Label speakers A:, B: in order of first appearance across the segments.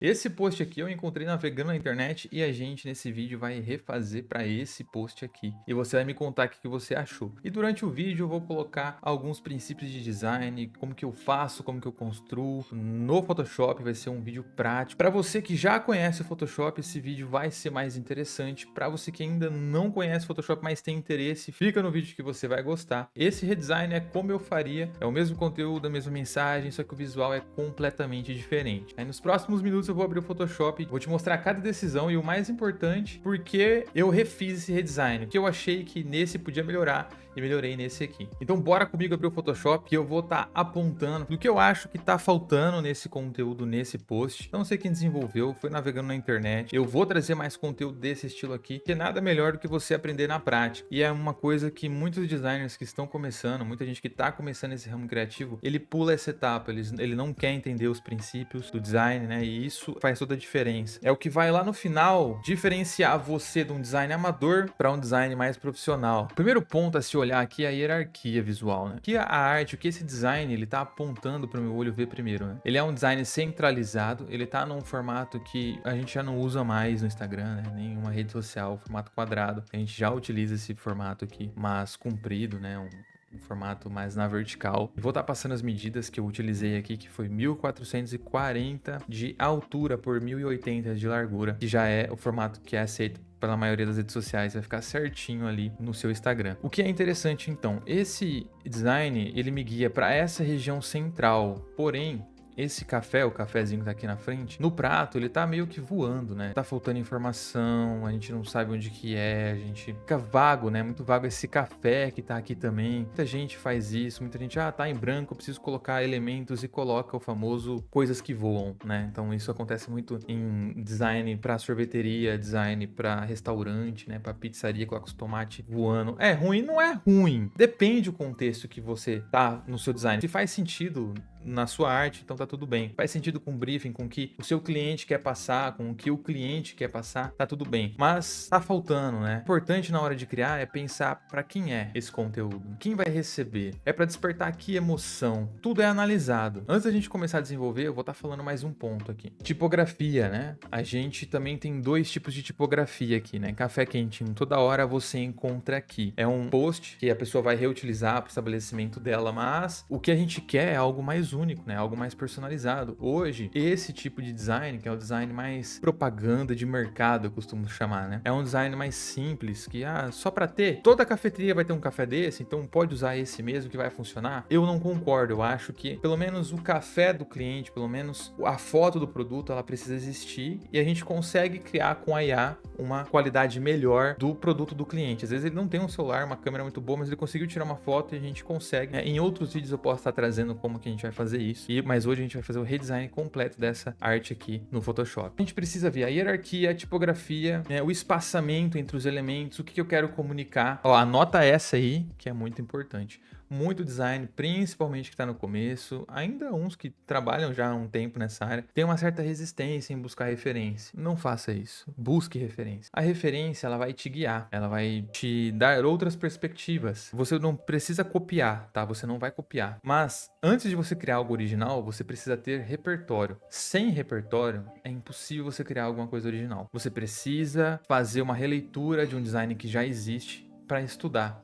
A: Esse post aqui eu encontrei navegando na internet e a gente nesse vídeo vai refazer para esse post aqui. E você vai me contar o que você achou. E durante o vídeo eu vou colocar alguns princípios de design, como que eu faço, como que eu construo no Photoshop. Vai ser um vídeo prático. Para você que já conhece o Photoshop, esse vídeo vai ser mais interessante. Para você que ainda não conhece o Photoshop, mas tem interesse, fica no vídeo que você vai gostar. Esse redesign é como eu faria, é o mesmo conteúdo, a mesma mensagem, só que o visual é completamente diferente. Aí nos próximos minutos eu vou abrir o Photoshop, vou te mostrar cada decisão e o mais importante, porque eu refiz esse redesign, que eu achei que nesse podia melhorar e melhorei nesse aqui. Então bora comigo abrir o Photoshop que eu vou estar apontando do que eu acho que tá faltando nesse conteúdo, nesse post. Não sei quem desenvolveu, foi navegando na internet. Eu vou trazer mais conteúdo desse estilo aqui, que nada melhor do que você aprender na prática. E é uma coisa que muitos designers que estão começando, muita gente que está começando esse ramo criativo, ele pula essa etapa, ele não quer entender os princípios do design, né? E isso faz toda a diferença. É o que vai lá no final diferenciar você de um design amador para um design mais profissional. O primeiro ponto a se olhar aqui é a hierarquia visual, né? Que a arte, o que esse design ele tá apontando para o meu olho ver primeiro, né? Ele é um design centralizado, ele tá num formato que a gente já não usa mais no Instagram, né? Nenhuma rede social, formato quadrado. A gente já utiliza esse formato aqui, mas comprido, né? Um formato mais na vertical. Vou estar passando as medidas que eu utilizei aqui, que foi 1440 de altura por 1080 de largura, que já é o formato que é aceito pela maioria das redes sociais, vai ficar certinho ali no seu Instagram. O que é interessante então, esse design, ele me guia para essa região central, porém, esse café, o cafezinho que tá aqui na frente, no prato ele tá meio que voando, né? Tá faltando informação, a gente não sabe onde que é, a gente fica vago, né? Muito vago esse café que tá aqui também. Muita gente faz isso, muita gente, tá em branco, eu preciso colocar elementos e coloca o famoso coisas que voam, né? Então isso acontece muito em design para sorveteria, design para restaurante, né? Para pizzaria, coloca os tomates voando. É ruim? Não é ruim. Depende do contexto que você tá no seu design. Se faz sentido na sua arte, então tá tudo bem. Faz sentido com o briefing, com o que o seu cliente quer passar, com o que o cliente quer passar, tá tudo bem. Mas tá faltando, né? O importante na hora de criar é pensar para quem é esse conteúdo, quem vai receber. É para despertar que emoção. Tudo é analisado. Antes da gente começar a desenvolver, eu vou estar falando mais um ponto aqui. Tipografia, né? A gente também tem dois tipos de tipografia aqui, né? Café quentinho, toda hora você encontra aqui. É um post que a pessoa vai reutilizar para o estabelecimento dela, mas o que a gente quer é algo mais único, né? Algo mais personalizado. Hoje, esse tipo de design, que é o design mais propaganda de mercado, eu costumo chamar, né? É um design mais simples, que só para ter, toda cafeteria vai ter um café desse, então pode usar esse mesmo que vai funcionar. Eu não concordo, eu acho que pelo menos o café do cliente, pelo menos a foto do produto, ela precisa existir e a gente consegue criar com a IA uma qualidade melhor do produto do cliente. Às vezes ele não tem um celular, uma câmera muito boa, mas ele conseguiu tirar uma foto e a gente consegue, né? Em outros vídeos eu posso estar trazendo como que a gente vai fazer isso, mas hoje a gente vai fazer o redesign completo dessa arte aqui no Photoshop. A gente precisa ver a hierarquia, a tipografia, né, o espaçamento entre os elementos, o que eu quero comunicar. Ó, anota essa aí, que é muito importante. Muito design, principalmente que está no começo, ainda uns que trabalham já há um tempo nessa área, tem uma certa resistência em buscar referência. Não faça isso. Busque referência. A referência, ela vai te guiar, ela vai te dar outras perspectivas. Você não precisa copiar, tá? Você não vai copiar. Mas antes de você criar algo original, você precisa ter repertório. Sem repertório, é impossível você criar alguma coisa original. Você precisa fazer uma releitura de um design que já existe para estudar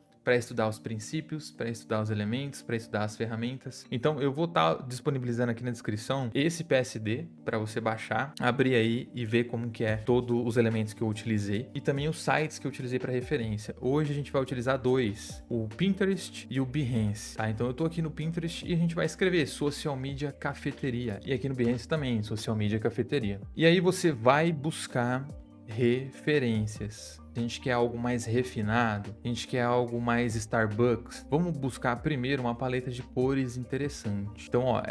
A: os princípios, para estudar os elementos, para estudar as ferramentas. Então eu vou estar disponibilizando aqui na descrição esse PSD para você baixar, abrir aí e ver como que é todos os elementos que eu utilizei e também os sites que eu utilizei para referência. Hoje a gente vai utilizar dois, o Pinterest e o Behance, tá? Então eu tô aqui no Pinterest e a gente vai escrever Social Media Cafeteria e aqui no Behance também, Social Media Cafeteria. E aí você vai buscar referências. A gente quer algo mais refinado, a gente quer algo mais Starbucks. Vamos buscar primeiro uma paleta de cores interessante. Então, ó,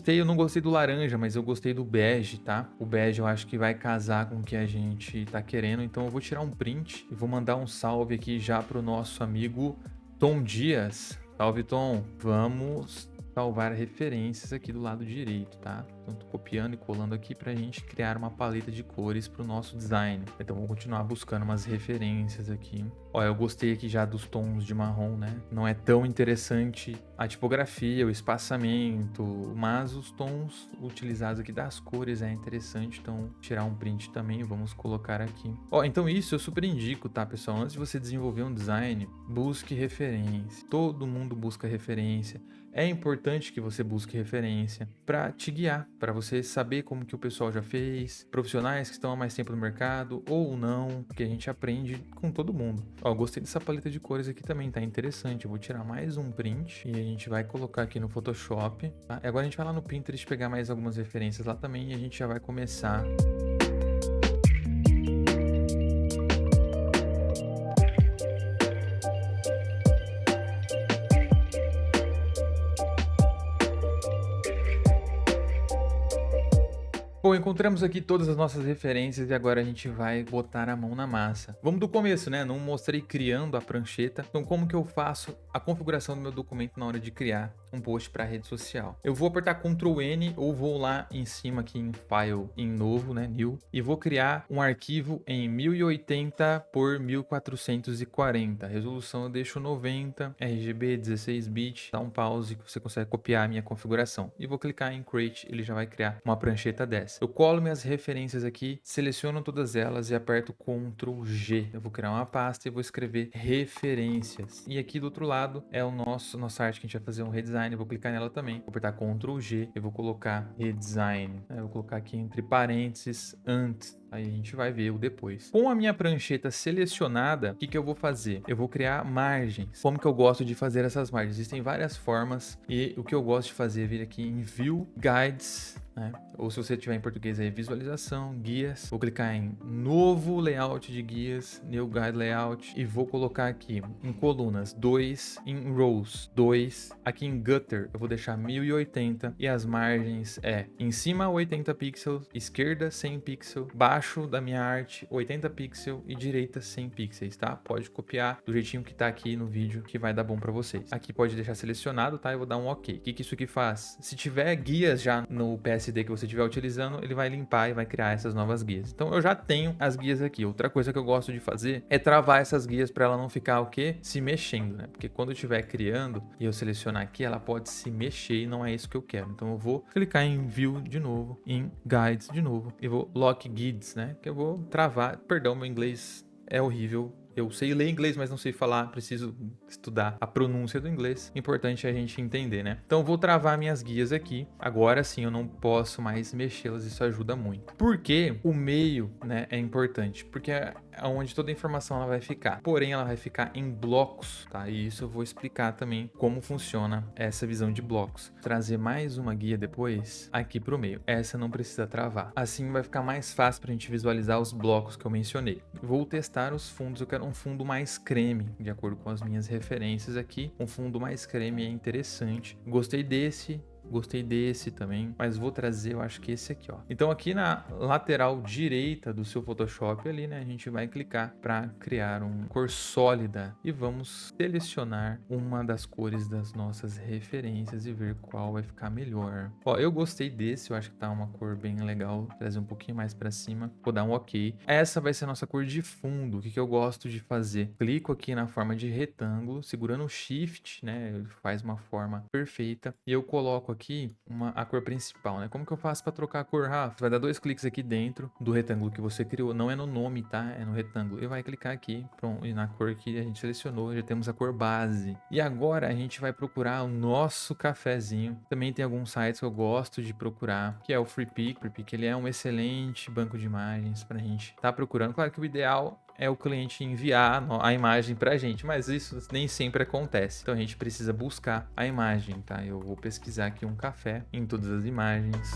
A: eu não gostei do laranja, mas eu gostei do bege, tá? O bege eu acho que vai casar com o que a gente tá querendo. Então eu vou tirar um print e vou mandar um salve aqui já pro nosso amigo Tom Dias. Salve, Tom. Vamos salvar referências aqui do lado direito, tá? Então tô copiando e colando aqui pra gente criar uma paleta de cores pro nosso design. Então vamos continuar buscando umas referências aqui. Ó, eu gostei aqui já dos tons de marrom, né? Não é tão interessante a tipografia, o espaçamento, mas os tons utilizados aqui das cores é interessante, então tirar um print também, vamos colocar aqui. Ó, então isso eu super indico, tá, pessoal? Antes de você desenvolver um design, busque referência. Todo mundo busca referência. É importante que você busque referência para te guiar, para você saber como que o pessoal já fez, profissionais que estão há mais tempo no mercado ou não, porque a gente aprende com todo mundo. Ó, gostei dessa paleta de cores aqui também, tá interessante. Eu vou tirar mais um print e a gente vai colocar aqui no Photoshop, tá? E agora a gente vai lá no Pinterest pegar mais algumas referências lá também e a gente já vai começar. Bom, encontramos aqui todas as nossas referências e agora a gente vai botar a mão na massa. Vamos do começo, né? Não mostrei criando a prancheta. Então, como que eu faço a configuração do meu documento na hora de criar um post para a rede social? Eu vou apertar Ctrl N ou vou lá em cima aqui em File, em Novo, né? New, e vou criar um arquivo em 1080 por 1440. A resolução eu deixo 90, RGB 16 bits. Dá um pause que você consegue copiar a minha configuração. E vou clicar em Create, ele já vai criar uma prancheta dessa. Eu colo minhas referências aqui, seleciono todas elas e aperto Ctrl G. Eu vou criar uma pasta e vou escrever referências. E aqui do outro lado é o nossa arte que a gente vai fazer um redesign. Eu vou clicar nela também. Vou apertar Ctrl G e vou colocar redesign. Eu vou colocar aqui entre parênteses antes. Aí a gente vai ver o depois. Com a minha prancheta selecionada, o que eu vou fazer? Eu vou criar margens. Como que eu gosto de fazer essas margens? Existem várias formas e o que eu gosto de fazer é vir aqui em View, Guides, né? Ou se você tiver em português aí, visualização, guias. Vou clicar em novo layout de guias, New Guide Layout, e vou colocar aqui em colunas 2, em rows 2, aqui em gutter eu vou deixar 1080 e as margens é em cima 80 pixels, esquerda 100 pixels, baixo da minha arte 80 pixels e direita 100 pixels, tá? Pode copiar do jeitinho que tá aqui no vídeo que vai dar bom para vocês. Aqui pode deixar selecionado, tá? Eu vou dar um OK. O que isso aqui faz? Se tiver guias já no PSD que você estiver utilizando, ele vai limpar e vai criar essas novas guias. Então eu já tenho as guias aqui. Outra coisa que eu gosto de fazer é travar essas guias para ela não ficar o quê? Se mexendo, né? Porque quando eu estiver criando e eu selecionar aqui, ela pode se mexer e não é isso que eu quero. Então eu vou clicar em View de novo, em Guides de novo e vou Lock Guides, né? Que eu vou travar. Perdão, meu inglês é horrível. Eu sei ler inglês, mas não sei falar, preciso estudar a pronúncia do inglês. Importante a gente entender, né? Então, vou travar minhas guias aqui. Agora sim, eu não posso mais mexê-las, isso ajuda muito. Porque o meio, né, é importante, porque é onde toda a informação ela vai ficar. Porém, ela vai ficar em blocos, tá? E isso eu vou explicar também como funciona essa visão de blocos. Trazer mais uma guia depois aqui para o meio. Essa não precisa travar. Assim vai ficar mais fácil para a gente visualizar os blocos que eu mencionei. Vou testar os fundos. Eu quero um fundo mais creme, de acordo com as minhas referências aqui. Um fundo mais creme é interessante. Gostei desse também, mas vou trazer, eu acho que esse aqui, ó. Então aqui na lateral direita do seu Photoshop ali, né, a gente vai clicar para criar uma cor sólida e vamos selecionar uma das cores das nossas referências e ver qual vai ficar melhor. Ó, eu gostei desse, eu acho que tá uma cor bem legal, trazer um pouquinho mais para cima, vou dar um OK. Essa vai ser a nossa cor de fundo. O que eu gosto de fazer? Clico aqui na forma de retângulo, segurando o Shift, né, ele faz uma forma perfeita e eu coloco aqui a cor principal, né? Como que eu faço para trocar a cor, Rafa? Você vai dar 2 cliques aqui dentro do retângulo que você criou, não é no nome, tá? É no retângulo. E vai clicar aqui, pronto, e na cor que a gente selecionou, já temos a cor base. E agora a gente vai procurar o nosso cafezinho. Também tem alguns sites que eu gosto de procurar, que é o Freepik. Freepik, ele é um excelente banco de imagens pra gente tá procurando. Claro que o ideal é o cliente enviar a imagem pra gente, mas isso nem sempre acontece. Então a gente precisa buscar a imagem, tá? Eu vou pesquisar aqui um café em todas as imagens.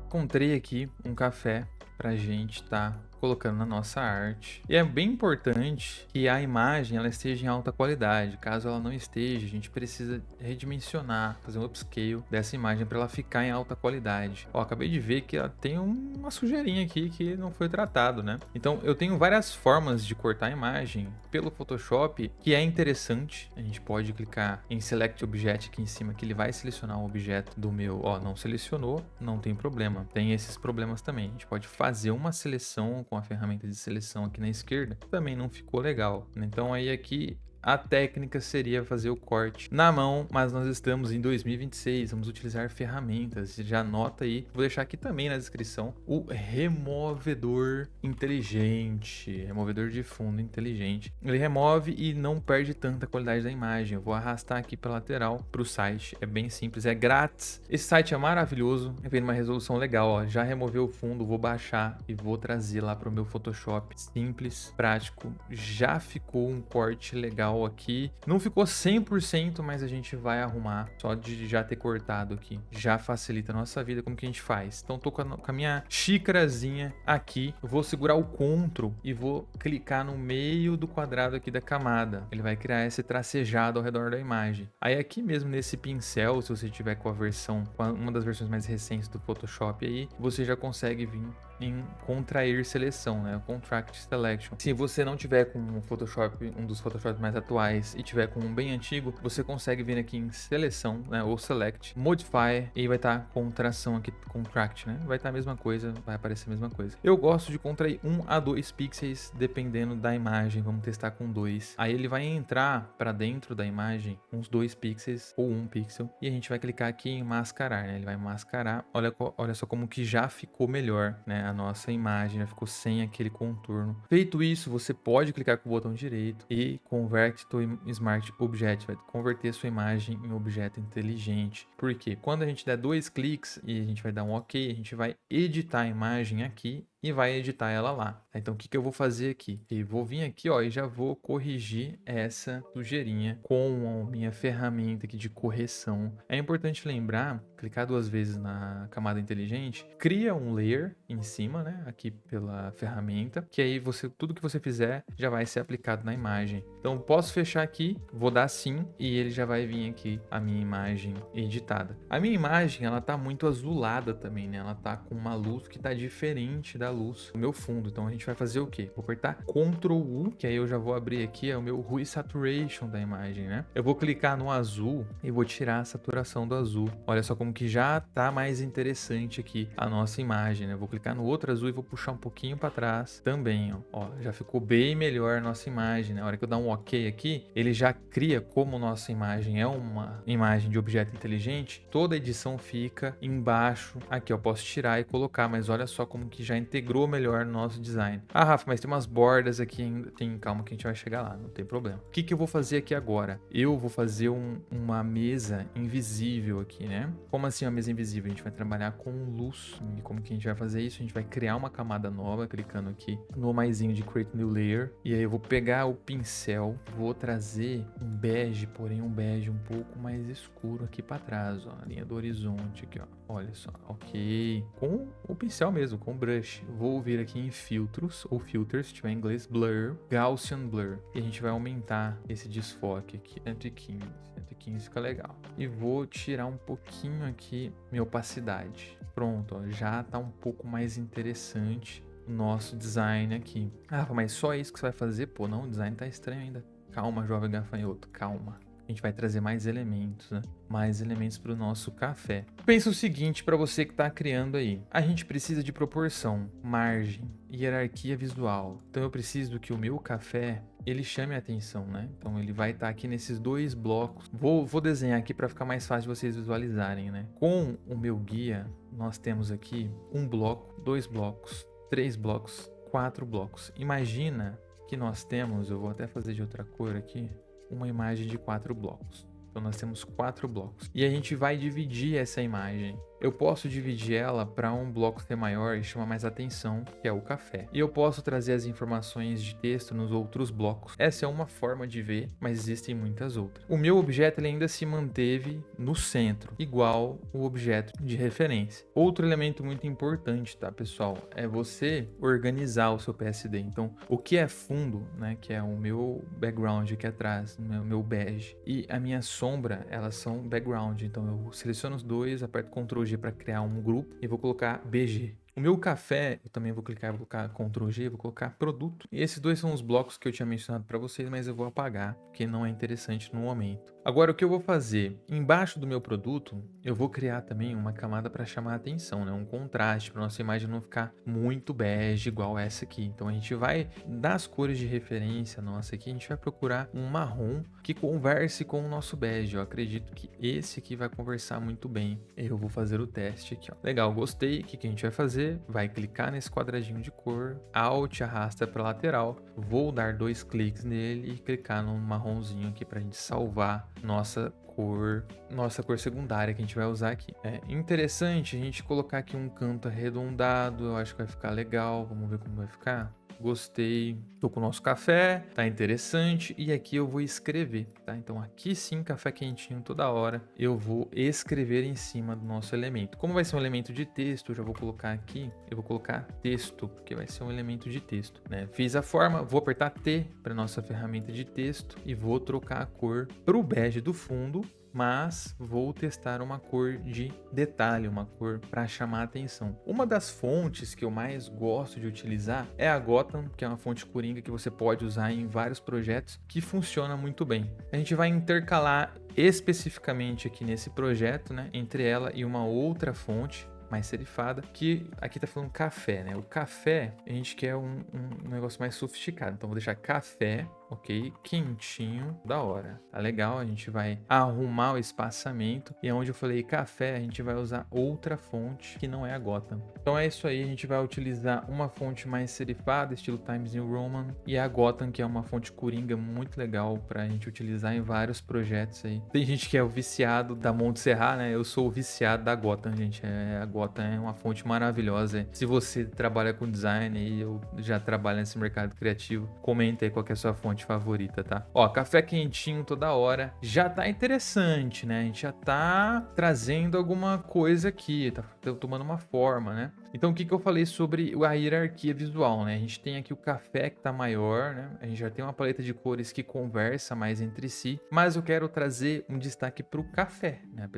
A: Encontrei aqui um café pra gente tá colocando na nossa arte. E é bem importante que a imagem ela esteja em alta qualidade. Caso ela não esteja, a gente precisa redimensionar, fazer um upscale dessa imagem para ela ficar em alta qualidade. Ó, acabei de ver que ela tem uma sujeirinha aqui que não foi tratado, né? Então eu tenho várias formas de cortar a imagem pelo Photoshop que é interessante. A gente pode clicar em Select Object aqui em cima que ele vai selecionar um objeto do meu. Ó, não selecionou, não tem problema. Tem esses problemas também. A gente pode fazer uma seleção com a ferramenta de seleção aqui na esquerda. Também não ficou legal. Então aí aqui a técnica seria fazer o corte na mão, mas nós estamos em 2026, vamos utilizar ferramentas. Já anota aí, vou deixar aqui também na descrição o removedor inteligente, removedor de fundo inteligente. Ele remove e não perde tanta qualidade da imagem. Eu vou arrastar aqui para lateral para o site, é bem simples, é grátis. Esse site é maravilhoso, vem numa resolução legal, ó. Já removeu o fundo, vou baixar e vou trazer lá para o meu Photoshop. Simples, prático, já ficou um corte legal aqui. Não ficou 100%, mas a gente vai arrumar. Só de já ter cortado aqui. Já facilita a nossa vida. Como que a gente faz? Então tô com a minha xícarazinha aqui. Vou segurar o Ctrl e vou clicar no meio do quadrado aqui da camada. Ele vai criar esse tracejado ao redor da imagem. Aí aqui mesmo nesse pincel, se você tiver com a versão, com uma das versões mais recentes do Photoshop aí, você já consegue vir em contrair seleção, né? Contract Selection. Se você não tiver com um Photoshop, um dos Photoshops mais atuais e tiver com um bem antigo, você consegue vir aqui em seleção, né? Ou select, modify e vai estar contração aqui, contract, né? Vai estar a mesma coisa, vai aparecer a mesma coisa. Eu gosto de contrair 1 a 2 pixels dependendo da imagem. Vamos testar com 2. Aí ele vai entrar para dentro da imagem uns 2 pixels ou 1 pixel e a gente vai clicar aqui em mascarar, né? Ele vai mascarar. Olha só como que já ficou melhor, né? A nossa imagem já ficou sem aquele contorno. Feito isso, você pode clicar com o botão direito e Convert to Smart Object, vai converter sua imagem em objeto inteligente. Por quê? Quando a gente der 2 cliques e a gente vai dar um OK, a gente vai editar a imagem aqui e vai editar ela lá. Então o que eu vou fazer aqui? Eu vou vir aqui, ó, e já vou corrigir essa sujeirinha com a minha ferramenta aqui de correção. É importante lembrar, clicar 2 vezes na camada inteligente, cria um layer em cima, né, aqui pela ferramenta, que aí tudo que você fizer já vai ser aplicado na imagem. Então posso fechar aqui, vou dar sim e ele já vai vir aqui a minha imagem editada. A minha imagem, ela tá muito azulada também, né? Ela tá com uma luz que tá diferente da luz do meu fundo. Então a gente vai fazer o quê? Vou apertar Ctrl U, que aí eu já vou abrir aqui é o meu Hue Saturation da imagem, né? Eu vou clicar no azul e vou tirar a saturação do azul. Olha só como que já tá mais interessante aqui a nossa imagem, né? Eu vou clicar no outro azul e vou puxar um pouquinho para trás também, ó. Já ficou bem melhor a nossa imagem, né? Na hora que eu dar um OK aqui, ele já cria, como nossa imagem é uma imagem de objeto inteligente, toda a edição fica embaixo. Aqui eu posso tirar e colocar, mas olha só como que já integrou melhor no nosso design. Ah, Rafa, mas tem umas bordas aqui ainda. Calma que a gente vai chegar lá, não tem problema. O que eu vou fazer aqui agora? Eu vou fazer uma mesa invisível aqui, né? Como assim uma mesa invisível? A gente vai trabalhar com luz. E como que a gente vai fazer isso? A gente vai criar uma camada nova, clicando aqui no maisinho de Create New Layer. E aí eu vou pegar o pincel, vou trazer um bege, porém um bege um pouco mais escuro aqui para trás, ó. A linha do horizonte aqui, ó. Olha só, ok. Com o pincel mesmo, com o brush. Vou vir aqui em filtros, ou filters, se tiver em inglês, blur, Gaussian blur. E a gente vai aumentar esse desfoque aqui, 115. 115 fica legal. E vou tirar um pouquinho aqui minha opacidade. Pronto, ó, já tá um pouco mais interessante o nosso design aqui. Ah, mas só isso que você vai fazer? Pô, não, o design tá estranho ainda. Calma, jovem gafanhoto, calma. A gente vai trazer mais elementos, né? Mais elementos para o nosso café. Pensa o seguinte para você que está criando aí. A gente precisa de proporção, margem, hierarquia visual. Então eu preciso que o meu café ele chame a atenção, né? Então ele vai estar aqui nesses 2 blocos. Vou desenhar aqui para ficar mais fácil de vocês visualizarem, né? Com o meu guia, nós temos aqui 1 bloco, 2 blocos, 3 blocos, 4 blocos. Imagina que nós temos, eu vou até fazer de outra cor aqui, uma imagem de 4 blocos. Então nós temos 4 blocos. E a gente vai dividir essa imagem. eu posso dividir ela para um bloco ser maior e chamar mais atenção, que é o café. E eu posso trazer as informações de texto nos outros blocos. Essa é uma forma de ver, mas existem muitas outras. O meu objeto ele ainda se manteve no centro, igual o objeto de referência. Outro elemento muito importante, tá, pessoal, é você organizar o seu PSD. Então, o que é fundo, né, que é o meu background aqui atrás, meu bege, e a minha sombra, elas são background. Então, eu seleciono os dois, aperto Ctrl G para criar um grupo e vou colocar BG. O meu café, eu também vou clicar, vou colocar Ctrl G, vou colocar produto. E esses dois são os blocos que eu tinha mencionado para vocês, mas eu vou apagar, porque não é interessante no momento. Agora, o que eu vou fazer? Embaixo do meu produto, eu vou criar também uma camada para chamar a atenção, né? Um contraste, para nossa imagem não ficar muito bege, igual essa aqui. Então, a gente vai, das cores de referência nossa aqui, a gente vai procurar um marrom que converse com o nosso bege. Eu acredito que esse aqui vai conversar muito bem. Eu vou fazer o teste aqui, ó. Legal, gostei. O que a gente vai fazer? Vai clicar nesse quadradinho de cor, Alt arrasta para lateral, vou dar 2 cliques nele e clicar no marronzinho aqui para a gente salvar nossa cor secundária que a gente vai usar aqui. É interessante a gente colocar aqui um canto arredondado, eu acho que vai ficar legal, vamos ver como vai ficar. Gostei, tô com o nosso café, tá interessante, e aqui eu vou escrever, tá? Então aqui sim, café quentinho toda hora, eu vou escrever em cima do nosso elemento. Como vai ser um elemento de texto, eu já vou colocar aqui, eu vou colocar texto, porque vai ser um elemento de texto, né? Fiz a forma, vou apertar T para nossa ferramenta de texto e vou trocar a cor para o bege do fundo, mas vou testar uma cor de detalhe, uma cor para chamar a atenção. Uma das fontes que eu mais gosto de utilizar é a Gotham, que é uma fonte coringa que você pode usar em vários projetos, que funciona muito bem. A gente vai intercalar especificamente aqui nesse projeto, né, entre ela e uma outra fonte mais serifada, que aqui tá falando café, né? O café, a gente quer um negócio mais sofisticado, então vou deixar café, ok? Quentinho, da hora. Tá legal, a gente vai arrumar o espaçamento, e onde eu falei café, a gente vai usar outra fonte, que não é a Gotham. Então é isso aí, a gente vai utilizar uma fonte mais serifada, estilo Times New Roman, e a Gotham, que é uma fonte coringa muito legal pra gente utilizar em vários projetos aí. Tem gente que é o viciado da Montserrat, né? Eu sou o viciado da Gotham, gente. A Gotham é uma fonte maravilhosa. Se você trabalha com design e eu já trabalho nesse mercado criativo, comenta aí qual que é a sua fonte favorita, tá? Ó, café quentinho toda hora. Já tá interessante, né? A gente já tá trazendo alguma coisa aqui, tá tomando uma forma, né? Então, o que eu falei sobre a hierarquia visual, né? A gente tem aqui o café que tá maior, né? A gente já tem uma paleta de cores que conversa mais entre si, mas eu quero trazer um destaque pro café, né?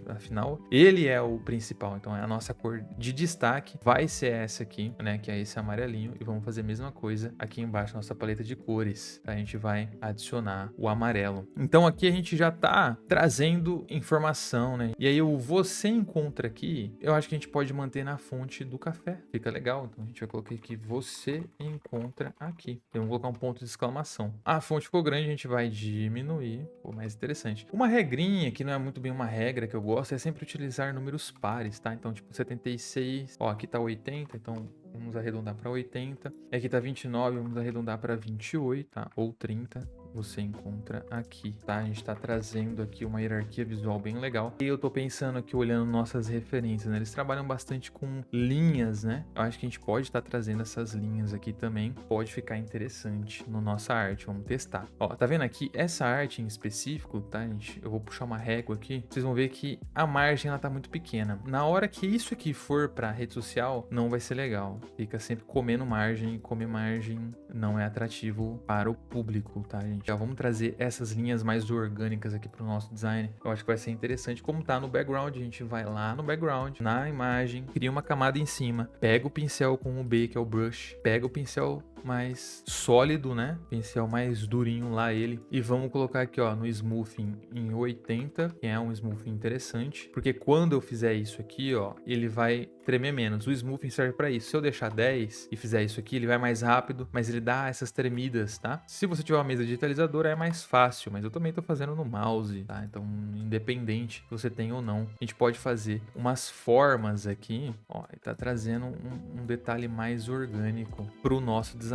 A: Afinal, ele é o principal, então a nossa cor de destaque vai ser essa aqui, né? Que é esse amarelinho, e vamos fazer a mesma coisa aqui embaixo, nossa paleta de cores. A gente vai adicionar o amarelo. Então, aqui a gente já tá trazendo informação, né? E aí, o você encontra aqui, eu acho que a gente pode manter na fonte do café. Fica legal. Então a gente vai colocar aqui você encontra aqui. Então vamos colocar um ponto de exclamação. A fonte ficou grande, a gente vai diminuir. Ficou mais interessante. Uma regrinha que não é muito bem uma regra que eu gosto é sempre utilizar números pares, tá? Então tipo 76, ó, aqui tá 80, então vamos arredondar para 80. E aqui tá 29, vamos arredondar para 28, tá? Ou 30. Você encontra aqui, tá? A gente tá trazendo aqui uma hierarquia visual bem legal. E eu tô pensando aqui, olhando nossas referências, né? Eles trabalham bastante com linhas, né? Eu acho que a gente pode estar trazendo essas linhas aqui também. Pode ficar interessante na nossa arte. Vamos testar. Ó, tá vendo aqui? Essa arte em específico, tá, gente? Eu vou puxar uma régua aqui. Vocês vão ver que a margem, ela tá muito pequena. Na hora que isso aqui for pra rede social, não vai ser legal. Fica sempre comendo margem. Comer margem não é atrativo para o público, tá, gente? Já vamos trazer essas linhas mais orgânicas aqui para o nosso design. Eu acho que vai ser interessante. Como tá no background, a gente vai lá no background, na imagem, cria uma camada em cima, pega o pincel com o B, que é o brush, pega o pincel mais sólido, né? Pincel mais durinho lá ele. E vamos colocar aqui, ó, no smoothing em 80, que é um smoothing interessante. Porque quando eu fizer isso aqui, ó, ele vai tremer menos. O smoothing serve para isso. Se eu deixar 10 e fizer isso aqui, ele vai mais rápido, mas ele dá essas tremidas, tá? Se você tiver uma mesa digitalizadora, é mais fácil, mas eu também tô fazendo no mouse, tá? Então, independente se você tem ou não, a gente pode fazer umas formas aqui, ó, e tá trazendo um detalhe mais orgânico pro nosso design.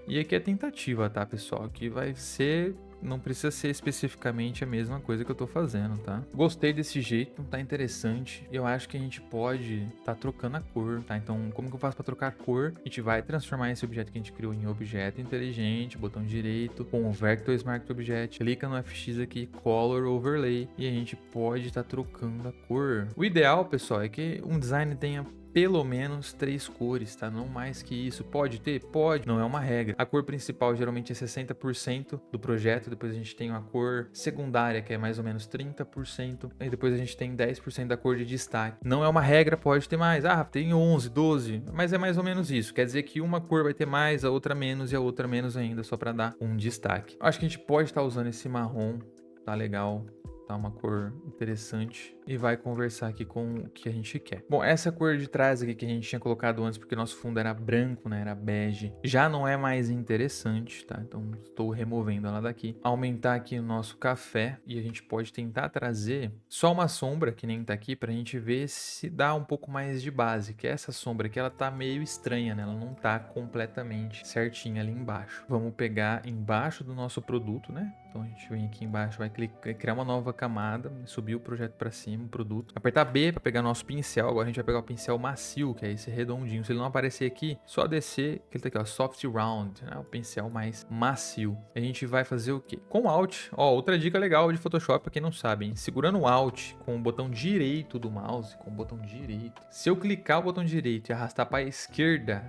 A: E aqui é tentativa, tá, pessoal? Aqui vai ser não precisa ser especificamente a mesma coisa que eu tô fazendo, tá? Gostei desse jeito, tá interessante. Eu acho que a gente pode tá trocando a cor, tá? Então, como que eu faço para trocar a cor? A gente vai transformar esse objeto que a gente criou em objeto inteligente, botão direito, Convert Smart Object, clica no FX aqui, Color Overlay, e a gente pode estar trocando a cor. O ideal, pessoal, é que um design tenha pelo menos 3 cores, tá? Não mais que isso. Pode ter? Pode. Não é uma regra. A cor principal geralmente é 60% do projeto, depois a gente tem uma cor secundária, que é mais ou menos 30%, e depois a gente tem 10% da cor de destaque. Não é uma regra, pode ter mais. Ah, tem 11, 12, mas é mais ou menos isso. Quer dizer que uma cor vai ter mais, a outra menos e a outra menos ainda, só para dar um destaque. Acho que a gente pode estar usando esse marrom, tá legal. Tá uma cor interessante e vai conversar aqui com o que a gente quer. Bom, essa cor de trás aqui que a gente tinha colocado antes, porque nosso fundo era branco, né, era bege, já não é mais interessante, tá? Então estou removendo ela daqui. Aumentar aqui o nosso café e a gente pode tentar trazer só uma sombra, que nem tá aqui, pra gente ver se dá um pouco mais de base, que essa sombra aqui, ela tá meio estranha, né? Ela não tá completamente certinha ali embaixo. Vamos pegar embaixo do nosso produto, né? Então a gente vem aqui embaixo, vai criar uma nova camada, subir o projeto para cima, o produto. Apertar B para pegar nosso pincel. Agora a gente vai pegar o pincel macio, que é esse redondinho. Se ele não aparecer aqui, só descer, que ele tá aqui, ó, Soft Round, né? O pincel mais macio. A gente vai fazer o quê? Com Alt, ó, outra dica legal de Photoshop para quem não sabe, hein? Segurando o Alt com o botão direito do mouse, com o botão direito. Se eu clicar o botão direito e arrastar para esquerda,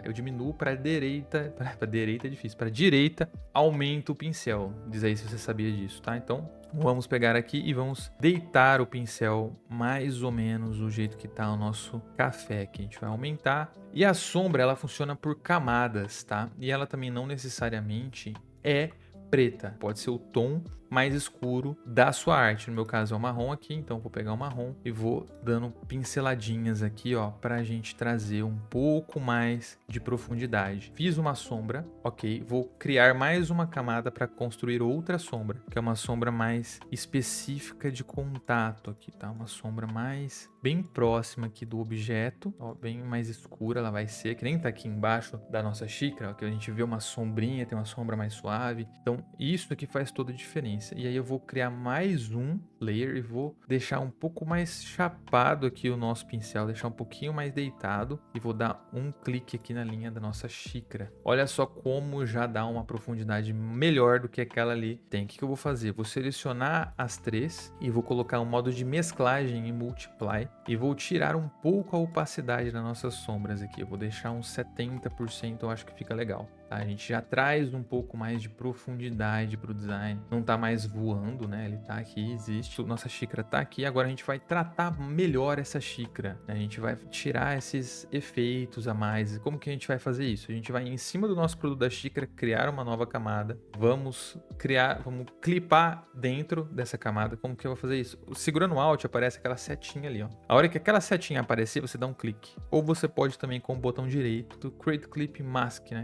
A: eu diminuo para direita, para direita é difícil, para direita, aumento o pincel. Diz aí se você sabia disso, tá? Então, vamos pegar aqui e vamos deitar o pincel mais ou menos do jeito que tá o nosso café aqui. A gente vai aumentar. E a sombra, ela funciona por camadas, tá? E ela também não necessariamente é preta. Pode ser o tom mais escuro da sua arte. No meu caso é o marrom aqui, então vou pegar o marrom e vou dando pinceladinhas aqui, ó, pra gente trazer um pouco mais de profundidade. Fiz uma sombra, ok, vou criar mais uma camada para construir outra sombra, que é uma sombra mais específica de contato aqui, tá? Uma sombra mais bem próxima aqui do objeto, ó, bem mais escura ela vai ser, que nem tá aqui embaixo da nossa xícara, ó, que a gente vê uma sombrinha, tem uma sombra mais suave. Então isso aqui faz toda a diferença. E aí eu vou criar mais um layer e vou deixar um pouco mais chapado aqui o nosso pincel, deixar um pouquinho mais deitado e vou dar um clique aqui na linha da nossa xícara. Olha só como já dá uma profundidade melhor do que aquela ali tem. O que eu vou fazer? Vou selecionar as três e vou colocar um modo de mesclagem e multiply e vou tirar um pouco a opacidade das nossas sombras aqui. Eu vou deixar uns 70%, eu acho que fica legal. Tá? A gente já traz um pouco mais de profundidade para o design. Não tá mais voando, né? Ele tá aqui, existe. Nossa xícara tá aqui. Agora a gente vai tratar melhor essa xícara. Né? A gente vai tirar esses efeitos a mais. Como que a gente vai fazer isso? A gente vai em cima do nosso produto da xícara criar uma nova camada. Vamos clipar dentro dessa camada. Como que eu vou fazer isso? Segurando o Alt aparece aquela setinha ali, ó. A hora que aquela setinha aparecer, você dá um clique. Ou você pode também com o botão direito do Create Clip Mask, né?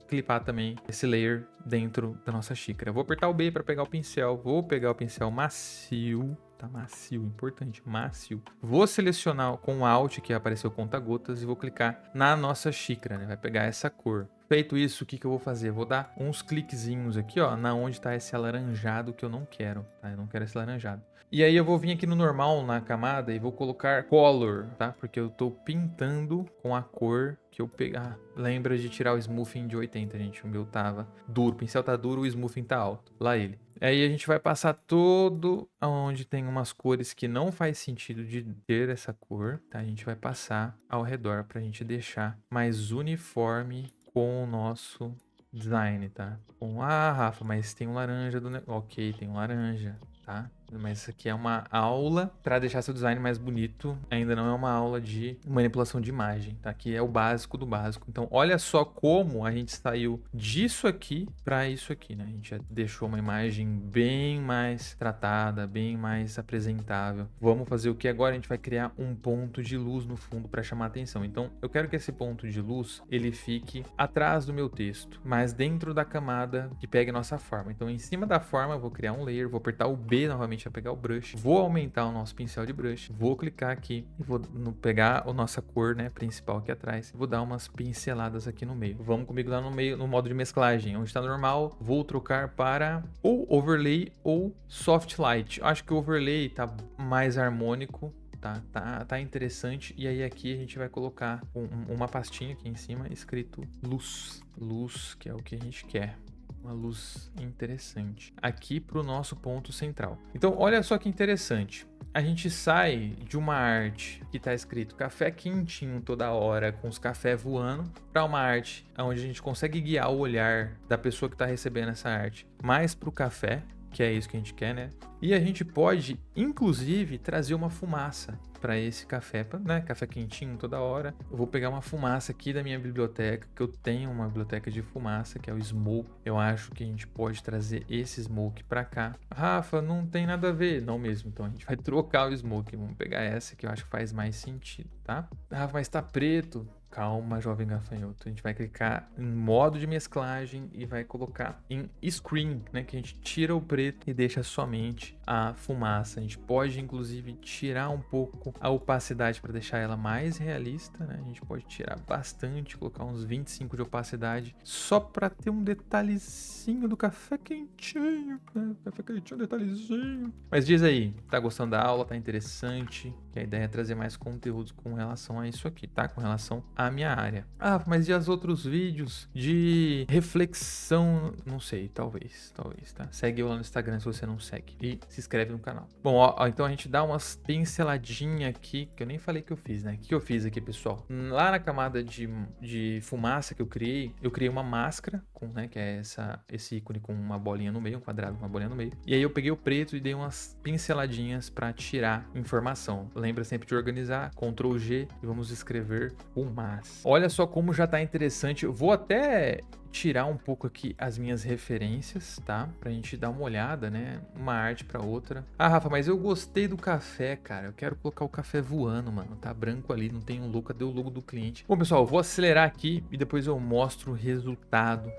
A: Clipar também esse layer dentro da nossa xícara. Vou apertar o B para pegar o pincel. Vou pegar o pincel macio. Tá macio, importante, macio. Vou selecionar com o Alt, que apareceu conta-gotas, e vou clicar na nossa xícara, né? Vai pegar essa cor. Feito isso, o que eu vou fazer? Vou dar uns cliquezinhos aqui, ó, na onde tá esse alaranjado que eu não quero, tá? Eu não quero esse alaranjado. E aí eu vou vir aqui no normal, na camada, e vou colocar color, tá? Porque eu tô pintando com a cor que eu pegar. Lembra de tirar o smoothing de 80, gente. O meu tava duro, o pincel tá duro, o smoothing tá alto. Lá ele. Aí a gente vai passar todo onde tem umas cores que não faz sentido de ter essa cor, tá? A gente vai passar ao redor pra gente deixar mais uniforme com o nosso design, tá? Rafa, mas tem um laranja do negócio. Ok, tem um laranja, tá? Mas isso aqui é uma aula para deixar seu design mais bonito. Ainda não é uma aula de manipulação de imagem, tá? Aqui é o básico do básico. Então, olha só como a gente saiu disso aqui para isso aqui, né? A gente já deixou uma imagem bem mais tratada, bem mais apresentável. Vamos fazer o que agora? A gente vai criar um ponto de luz no fundo para chamar atenção. Então, eu quero que esse ponto de luz ele fique atrás do meu texto, mas dentro da camada que pegue a nossa forma. Então, em cima da forma, eu vou criar um layer, vou apertar o B novamente novamente vai pegar o brush, vou aumentar o nosso pincel de brush, vou clicar aqui e vou pegar a nossa cor, né, principal aqui atrás, vou dar umas pinceladas aqui no meio. Vamos comigo lá no meio, no modo de mesclagem, onde está normal, vou trocar para ou overlay ou soft light. Acho que o overlay tá mais harmônico. Tá interessante. E aí aqui a gente vai colocar uma pastinha aqui em cima escrito luz. Luz, que é o que a gente quer. Uma luz interessante. Aqui para o nosso ponto central. Então, olha só que interessante. A gente sai de uma arte que está escrito café quentinho toda hora, com os cafés voando, para uma arte onde a gente consegue guiar o olhar da pessoa que está recebendo essa arte mais para o café, que é isso que a gente quer, né? E a gente pode, inclusive, trazer uma fumaça para esse café, né? Café quentinho toda hora. Eu vou pegar uma fumaça aqui da minha biblioteca, que eu tenho uma biblioteca de fumaça, que é o Smoke. Eu acho que a gente pode trazer esse Smoke para cá. Rafa, não tem nada a ver. Não mesmo, então a gente vai trocar o Smoke. Vamos pegar essa que eu acho que faz mais sentido, tá? Rafa, mas tá preto. Calma, jovem gafanhoto. A gente vai clicar em modo de mesclagem e vai colocar em screen, né? Que a gente tira o preto e deixa somente a fumaça. A gente pode, inclusive, tirar um pouco a opacidade para deixar ela mais realista, né? A gente pode tirar bastante, colocar uns 25 de opacidade, só para ter um detalhezinho do café quentinho, né? Café quentinho, detalhezinho. Mas diz aí, tá gostando da aula? Tá interessante? Que a ideia é trazer mais conteúdos com relação a isso aqui, tá? Com relação à minha área. Ah, mas e os outros vídeos de reflexão? Não sei, talvez, tá? Segue eu lá no Instagram se você não segue. E se inscreve no canal. Bom, ó, então a gente dá umas pinceladinhas aqui, que eu nem falei que eu fiz, né? O que eu fiz aqui, pessoal? Lá na camada de fumaça que eu criei uma máscara, né? Que é esse ícone com uma bolinha no meio, um quadrado com uma bolinha no meio. E aí eu peguei o preto e dei umas pinceladinhas para tirar informação. Lembra sempre de organizar, Ctrl G e vamos escrever fumaça. Olha só como já tá interessante. Eu vou até tirar um pouco aqui as minhas referências, tá? Pra gente dar uma olhada, né? Uma arte pra outra. Ah, Rafa, mas eu gostei do café, cara. Eu quero colocar o café voando, mano. Tá branco ali, não tem um logo. Cadê o logo do cliente? Bom, pessoal, eu vou acelerar aqui e depois eu mostro o resultado.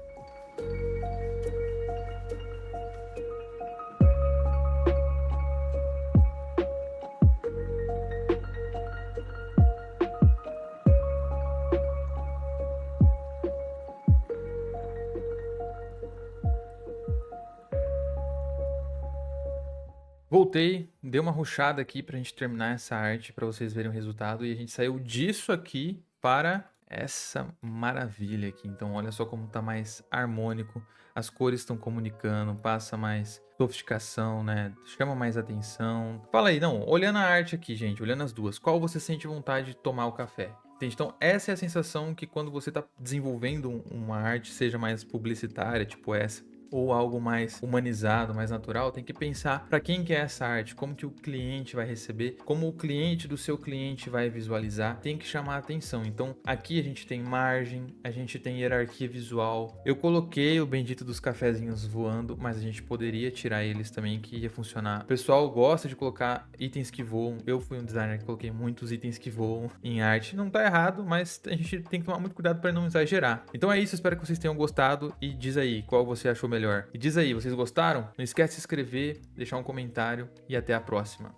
A: Voltei, dei uma rushada aqui pra gente terminar essa arte, pra vocês verem o resultado. E a gente saiu disso aqui para essa maravilha aqui. Então olha só como tá mais harmônico. As cores estão comunicando, passa mais sofisticação, né? Chama mais atenção. Fala aí, não, olhando a arte aqui, gente, olhando as duas, qual você sente vontade de tomar o café? Entende? Então essa é a sensação que quando você tá desenvolvendo uma arte, seja mais publicitária, tipo essa, ou algo mais humanizado, mais natural, tem que pensar para quem que é essa arte, como que o cliente vai receber, como o cliente do seu cliente vai visualizar, tem que chamar a atenção. Então aqui a gente tem margem, a gente tem hierarquia visual. Eu coloquei o bendito dos cafezinhos voando, mas a gente poderia tirar eles também, que ia funcionar. O pessoal gosta de colocar itens que voam. Eu fui um designer que coloquei muitos itens que voam em arte. Não tá errado, mas a gente tem que tomar muito cuidado para não exagerar. Então é isso, espero que vocês tenham gostado e diz aí qual você achou melhor. E diz aí, vocês gostaram? Não esquece de se inscrever, deixar um comentário e até a próxima.